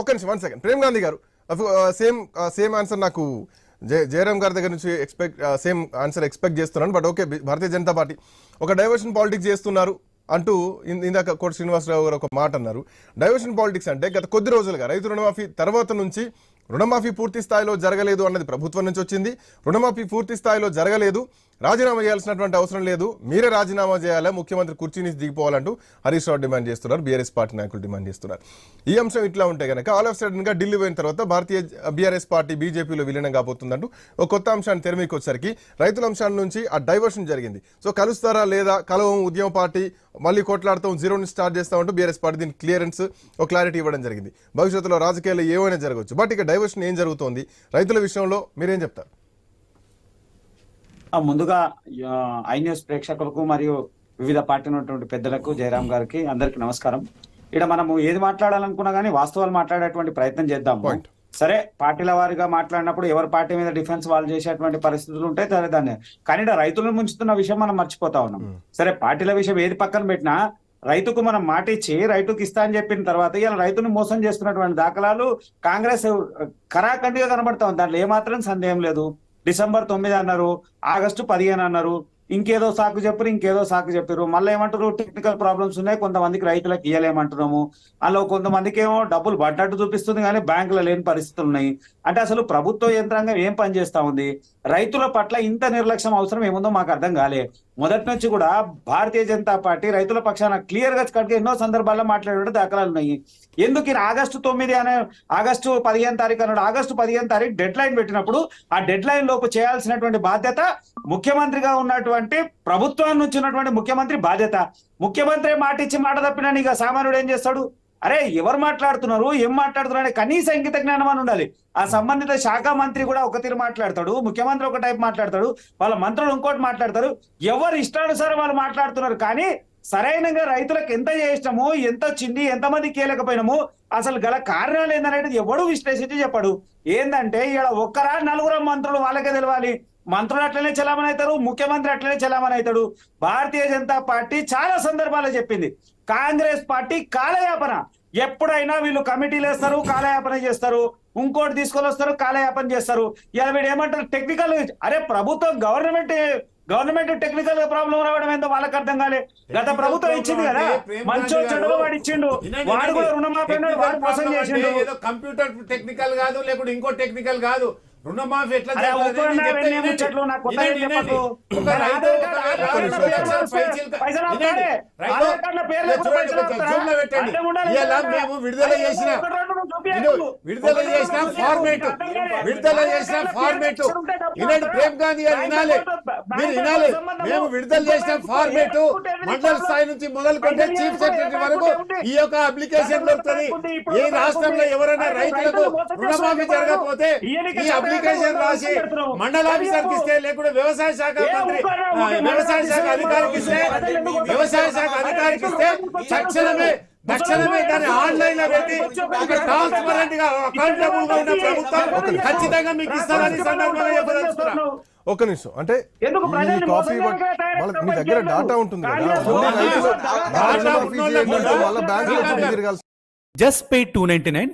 ఒక నిమిషం 1 సెకండ్. ప్రేమ్ గాంధీ గారు సేమ్ ఆన్సర్ నాకు జయరాం గారి దగ్గర నుంచి సేమ్ ఆన్సర్ ఎక్స్పెక్ట్ చేస్తున్నాను. But okay, Bharatiya Janata party ఒక డైవర్షన్ పాలిటిక్స్ చేస్తున్నారు అంటూ ఇందాక కోట శ్రీనివాసరావు గారు ఒక మాట అన్నారు. డైవర్షన్ పాలిటిక్స్ అంటే గత కొద్ది రోజులుగా రైతు రుణమాఫీ తర్వాత నుంచి రుణమాఫీ పూర్తి స్థాయిలో జరగలేదు అన్నది ప్రభుత్వం నుంచి వచ్చింది. రుణమాఫీ పూర్తి స్థాయిలో జరగలేదు, రాజీనామా చేయాల్సినటువంటి అవసరం లేదు, మీరే రాజీనామా చేయాలా, ముఖ్యమంత్రి కుర్చీ నుంచి దిగిపోవాలంటూ హరీష్ రావు డిమాండ్ చేస్తున్నారు, బీఆర్ఎస్ పార్టీ నాయకులు డిమాండ్ చేస్తున్నారు. ఈ అంశం ఇట్లా ఉంటే కనుక ఆల్ ఆఫ్ సడన్ గా ఢిల్లీ పోయిన తర్వాత బీఆర్ఎస్ పార్టీ బీజేపీలో విలీనం కాబోతుందంటూ ఒక కొత్త అంశాన్ని తెరమీకి వచ్చేసరికి రైతుల అంశాల నుంచి ఆ డైవర్షన్ జరిగింది. సో కలుస్తారా లేదా, కలవం ఉద్యమ పార్టీ మళ్ళీ కొట్లాడతాం, జీరో నుంచి స్టార్ట్ చేస్తామంటూ బీఆర్ఎస్ పార్టీ దీనికి క్లియరెన్స్ ఒక క్లారిటీ ఇవ్వడం జరిగింది. భవిష్యత్తులో రాజకీయాలు ఏమైనా జరగవచ్చు, బట్ ఇక డైవర్షన్ ఏం జరుగుతోంది రైతుల విషయంలో మీరేం చెప్తారు? ముందుగా ఐ న్యూస్ ప్రేక్షకులకు మరియు వివిధ పార్టీ ఉన్నటువంటి పెద్దలకు, జయరాం గారికి అందరికి నమస్కారం. ఇక్కడ మనము ఏది మాట్లాడాలనుకున్నా గానీ వాస్తవాలు మాట్లాడేటువంటి ప్రయత్నం చేద్దాము. సరే, పార్టీల వారిగా మాట్లాడినప్పుడు ఎవరి పార్టీ మీద డిఫెన్స్ వాళ్ళు చేసేటువంటి పరిస్థితులు ఉంటాయి, సరే దాన్ని. కానీ రైతులను ముంచుతున్న విషయం మనం మర్చిపోతా ఉన్నాం. సరే, పార్టీల విషయం ఏది పక్కన పెట్టినా రైతుకు మనం మాట ఇచ్చి రైతుకు ఇస్తా అని చెప్పిన తర్వాత ఇలా రైతును మోసం చేస్తున్నటువంటి దాఖలాలు కాంగ్రెస్ కరాఖండిగా కనబడతా ఉంది. దాంట్లో ఏమాత్రం సందేహం లేదు. డిసెంబర్ 9 అన్నారు, ఆగస్టు 15 అన్నారు, ఇంకేదో సాకు చెప్పారు. మళ్ళీ ఏమంటారు, టెక్నికల్ ప్రాబ్లమ్స్ ఉన్నాయి, కొంతమందికి రైతులకు ఇయ్యలేమంటున్నాము. అలా కొంతమందికి ఏమో డబ్బులు పడ్డట్టు చూపిస్తుంది కానీ బ్యాంకులో లేని పరిస్థితులు ఉన్నాయి. అంటే అసలు ప్రభుత్వ యంత్రాంగం ఏం పని చేస్తా ఉంది? రైతుల పట్ల ఇంత నిర్లక్ష్యం అవసరం ఏముందో మాకు అర్థం కాలే. మొదటి నుంచి కూడా భారతీయ జనతా పార్టీ రైతుల పక్షాన క్లియర్ గా కనుక ఎన్నో సందర్భాల్లో మాట్లాడే దాఖలాలు ఉన్నాయి. ఎందుకు ఆగస్టు 9 అనే ఆగస్టు 15 తారీఖు అన్నాడు? ఆగస్టు 15 తారీఖు డెడ్ లైన్ పెట్టినప్పుడు ఆ డెడ్ లైన్ లోపు చేయాల్సినటువంటి బాధ్యత ముఖ్యమంత్రిగా ఉన్నటువంటి ప్రభుత్వం నుంచి ఉన్నటువంటి ముఖ్యమంత్రి బాధ్యత. ముఖ్యమంత్రి మాట ఇచ్చి మాట తప్పినా ఇక సామాన్యుడు ఏం చేస్తాడు? అరే, ఎవరు మాట్లాడుతున్నారు, ఏం మాట్లాడుతున్నారు అనే కనీస ఇంగిత జ్ఞానం అని ఉండాలి. ఆ సంబంధిత శాఖ మంత్రి కూడా ఒక తీరు మాట్లాడతాడు, ముఖ్యమంత్రి ఒక టైప్ మాట్లాడతాడు, వాళ్ళ మంత్రులు ఇంకోటి మాట్లాడతారు. ఎవరు ఇష్టానుసారం వాళ్ళు మాట్లాడుతున్నారు. కానీ సరైనగా రైతులకు ఎంత చేసినాము, ఎంత వచ్చింది, ఎంతమంది కీలకపోయినాము, అసలు గల కారణాలు ఏందనేది ఎవడు విశ్లేషించి చెప్పడు. ఏంటంటే ఇక్కడ ఒక్కరా నలుగురు మంత్రులు వాళ్ళకే తెలవాలి. మంత్రులు అట్లనే చలామణి అవుతారు, ముఖ్యమంత్రి అట్లనే చలామణి అవుతాడు. భారతీయ జనతా పార్టీ చాలా సందర్భాల్లో చెప్పింది, కాంగ్రెస్ పార్టీ కాలయాపన. ఎప్పుడైనా వీళ్ళు కమిటీలు వేస్తారు, కాలయాపన చేస్తారు, ఇంకోటి తీసుకొని వస్తారు, కాలయాపన చేస్తారు. ఇలా వీడు ఏమంటారు, టెక్నికల్. అరే, ప్రభుత్వం గవర్నమెంట్ టెక్నికల్ ప్రాబ్లం రావడం ఏందో వాళ్ళకి అర్థం కాలే. గత ప్రభుత్వం ఇచ్చింది కదా, మంచో చెడులో వాడు ఇచ్చిండు, వాడు కూడా రుణమాఫీ వాడు మోసం చేసిండు. కంప్యూటర్ టెక్నికల్ కాదు, లేకుంటే ఇంకో టెక్నికల్ కాదు. రుణమాఫీ ఎట్లా మేము విడుదల చేసిన ఫార్మేట్ వినండి ప్రేమ్ గాంధీ గారు, వినాలి, మీరు వినాలి. మేము విడుదల చేసిన ఫార్మేట్ మండల స్థాయి నుంచి మొదలుకుంటే చీఫ్ సెక్రటరీ వరకు ఈ యొక్క అప్లికేషన్ దొరుకుతుంది. ఈ రాష్ట్రంలో ఎవరైనా రైతులకు రుణమాఫీ జరగకపోతే ఈ అప్లికేషన్ రాసి మండల ఆఫీసర్కి ఇస్తే, లేకుంటే వ్యవసాయ శాఖ అధికారికి ఇస్తే తక్షణమే దాన్ని ఆన్లైన్ లో పెట్టి ట్రాన్స్పరెంట్ గా అకౌంటబుల్ గా ఉన్న ప్రభుత్వం ఖచ్చితంగా మీకు ఇస్తారని సందర్భంగా చెప్పదలుచుకున్నాను. ఒక నిమిషం, అంటే కాపీ మీ దగ్గర డాటా ఉంటుంది కదా, Just pay $2.99